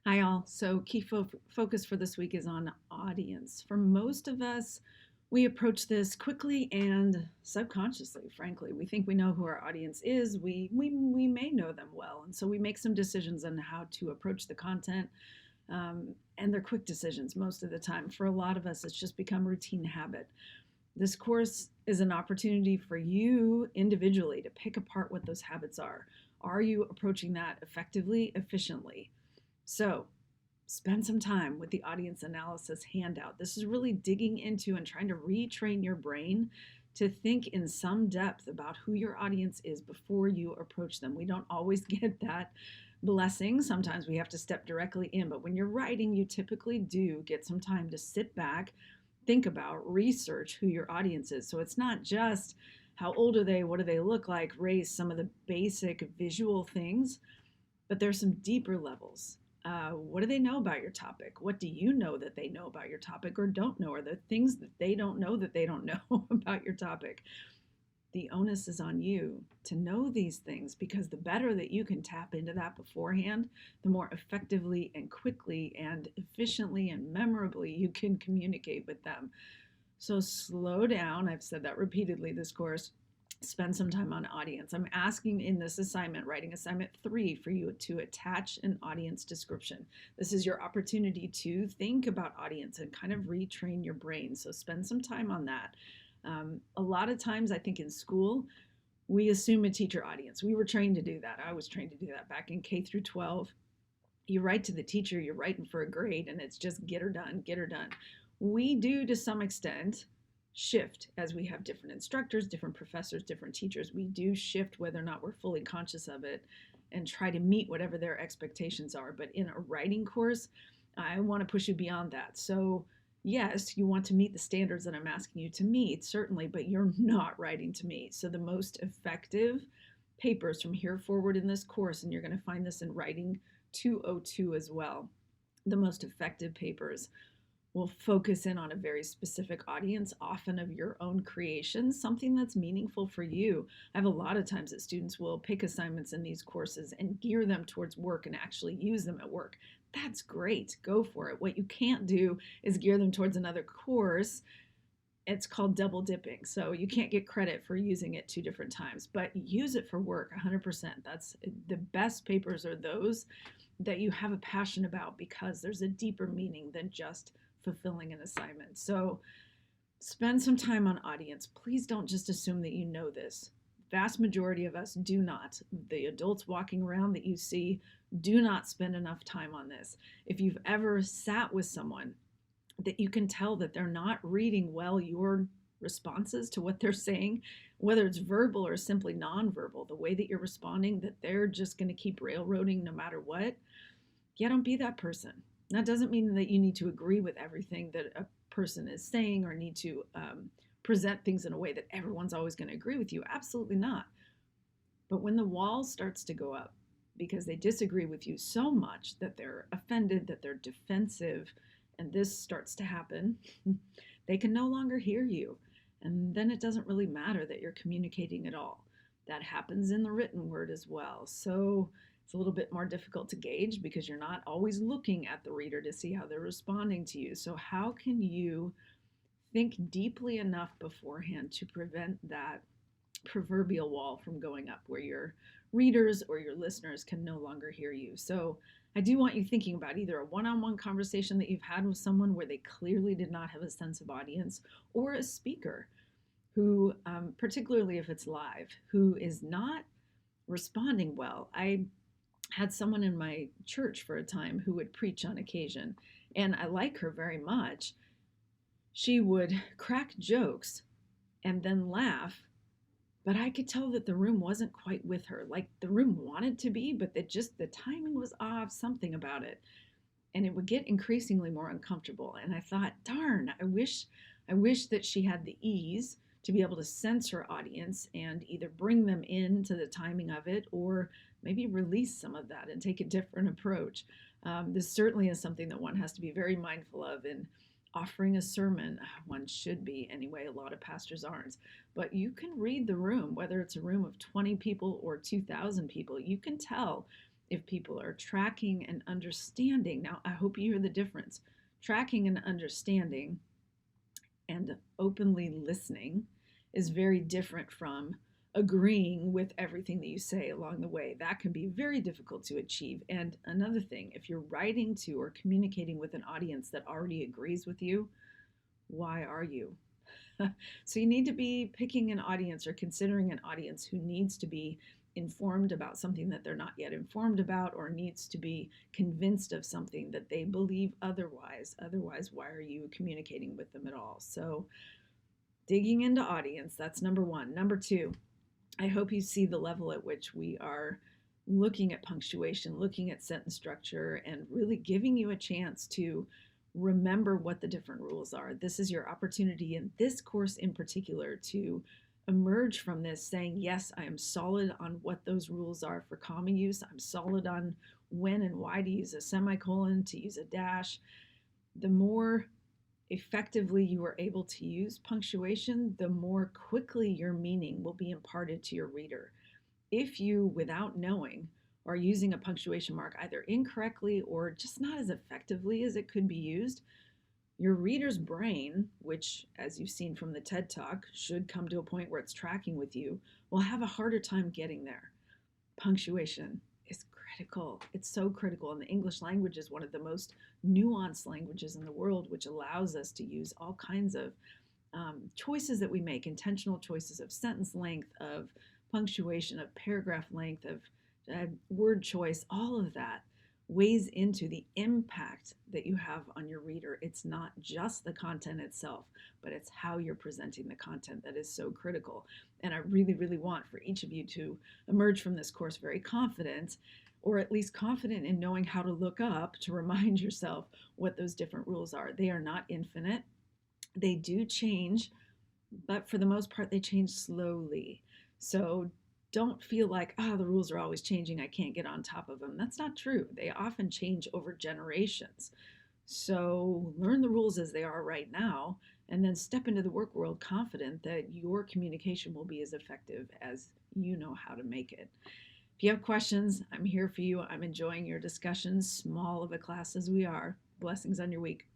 Hi, all. So, focus for this week is on audience. For most of us, we approach this quickly and subconsciously, frankly. We think we know who our audience is. We may know them well. And so we make some decisions on how to approach the content. And they're quick decisions most of the time. For a lot of us, it's just become routine habit. This course is an opportunity for you individually to pick apart what those habits are. Are you approaching that effectively, efficiently? So, spend some time with the audience analysis handout. This is really digging into and trying to retrain your brain to think in some depth about who your audience is before you approach them. We don't always get that blessing. Sometimes we have to step directly in, but when you're writing, you typically do get some time to sit back, think about, research who your audience is. So it's not just how old are they, what do they look like, race, some of the basic visual things, but there's some deeper levels. What do they know about your topic? What do you know that they know about your topic or don't know? Are there things that they don't know that they don't know about your topic? The onus is on you to know these things, because the better that you can tap into that beforehand, the more effectively and quickly and efficiently and memorably you can communicate with them. So slow down. I've said that repeatedly this course. Spend some time on audience. I'm asking in this assignment, writing assignment 3, for you to attach an audience description. This is your opportunity to think about audience and kind of retrain your brain. So spend some time on that. A lot of times, I think in school, we assume a teacher audience. We were trained to do that. I was trained to do that back in K through 12. You write to the teacher, you're writing for a grade, and it's just get her done, get her done. We do, to some extent, shift as we have different instructors, different professors, different teachers. We do shift whether or not we're fully conscious of it and try to meet whatever their expectations are. But in a writing course, I want to push you beyond that. So, yes, you want to meet the standards that I'm asking you to meet, certainly, but you're not writing to meet. So, the most effective papers from here forward in this course, and you're going to find this in writing 202 as well, the most effective papers will focus in on a very specific audience, often of your own creation, something that's meaningful for you. I have a lot of times that students will pick assignments in these courses and gear them towards work and actually use them at work. That's great. Go for it. What you can't do is gear them towards another course. It's called double dipping. So you can't get credit for using it 2 different times, but use it for work 100%. That's the best papers are those that you have a passion about, because there's a deeper meaning than just fulfilling an assignment. So spend some time on audience. Please don't just assume that you know this. Vast majority of us do not. The adults walking around that you see do not spend enough time on this. If you've ever sat with someone that you can tell that they're not reading well your responses to what they're saying, whether it's verbal or simply nonverbal, the way that you're responding, that they're just going to keep railroading no matter what, yeah, don't be that person. That doesn't mean that you need to agree with everything that a person is saying or need to present things in a way that everyone's always going to agree with you. Absolutely not. But when the wall starts to go up because they disagree with you so much that they're offended, that they're defensive, and this starts to happen, they can no longer hear you. And then it doesn't really matter that you're communicating at all. That happens in the written word as well. So it's a little bit more difficult to gauge because you're not always looking at the reader to see how they're responding to you. So, how can you think deeply enough beforehand to prevent that proverbial wall from going up where your readers or your listeners can no longer hear you? So, I do want you thinking about either a one on one conversation that you've had with someone where they clearly did not have a sense of audience, or a speaker who, particularly if it's live, who is not responding well. I had someone in my church for a time who would preach on occasion, and I like her very much. She would crack jokes and then laugh, but I could tell that the room wasn't quite with her. Like the room wanted to be, but that just the timing was off, something about it. And it would get increasingly more uncomfortable. And I thought, darn, I wish that she had the ease to be able to sense her audience and either bring them into the timing of it, or maybe release some of that and take a different approach. This certainly is something that one has to be very mindful of in offering a sermon. One should be anyway. A lot of pastors aren't. But you can read the room, whether it's a room of 20 people or 2,000 people. You can tell if people are tracking and understanding. Now, I hope you hear the difference. Tracking and understanding and openly listening is very different from agreeing with everything that you say along the way. That can be very difficult to achieve. And another thing, if you're writing to or communicating with an audience that already agrees with you, why are you? So you need to be picking an audience or considering an audience who needs to be informed about something that they're not yet informed about, or needs to be convinced of something that they believe otherwise. Otherwise, why are you communicating with them at all? So digging into audience, that's number one. Number two, I hope you see the level at which we are looking at punctuation, looking at sentence structure, and really giving you a chance to remember what the different rules are. This is your opportunity in this course in particular to emerge from this saying, yes, I am solid on what those rules are for comma use. I'm solid on when and why to use a semicolon, to use a dash. The more effectively you are able to use punctuation, the more quickly your meaning will be imparted to your reader. If you, without knowing, are using a punctuation mark either incorrectly or just not as effectively as it could be used, your reader's brain, which, as you've seen from the TED Talk, should come to a point where it's tracking with you, will have a harder time getting there. Punctuation is critical. It's so critical. And the English language is one of the most nuanced languages in the world, which allows us to use all kinds of choices that we make, intentional choices of sentence length, of punctuation, of paragraph length, of word choice. All of that weighs into the impact that you have on your reader. It's not just the content itself, but it's how you're presenting the content that is so critical. And I really, really want for each of you to emerge from this course very confident, or at least confident in knowing how to look up to remind yourself what those different rules are. They are not infinite. They do change, but for the most part, they change slowly. So don't feel like, the rules are always changing, I can't get on top of them. That's not true. They often change over generations. So learn the rules as they are right now, and then step into the work world confident that your communication will be as effective as you know how to make it. If you have questions, I'm here for you. I'm enjoying your discussions, small of a class as we are. Blessings on your week.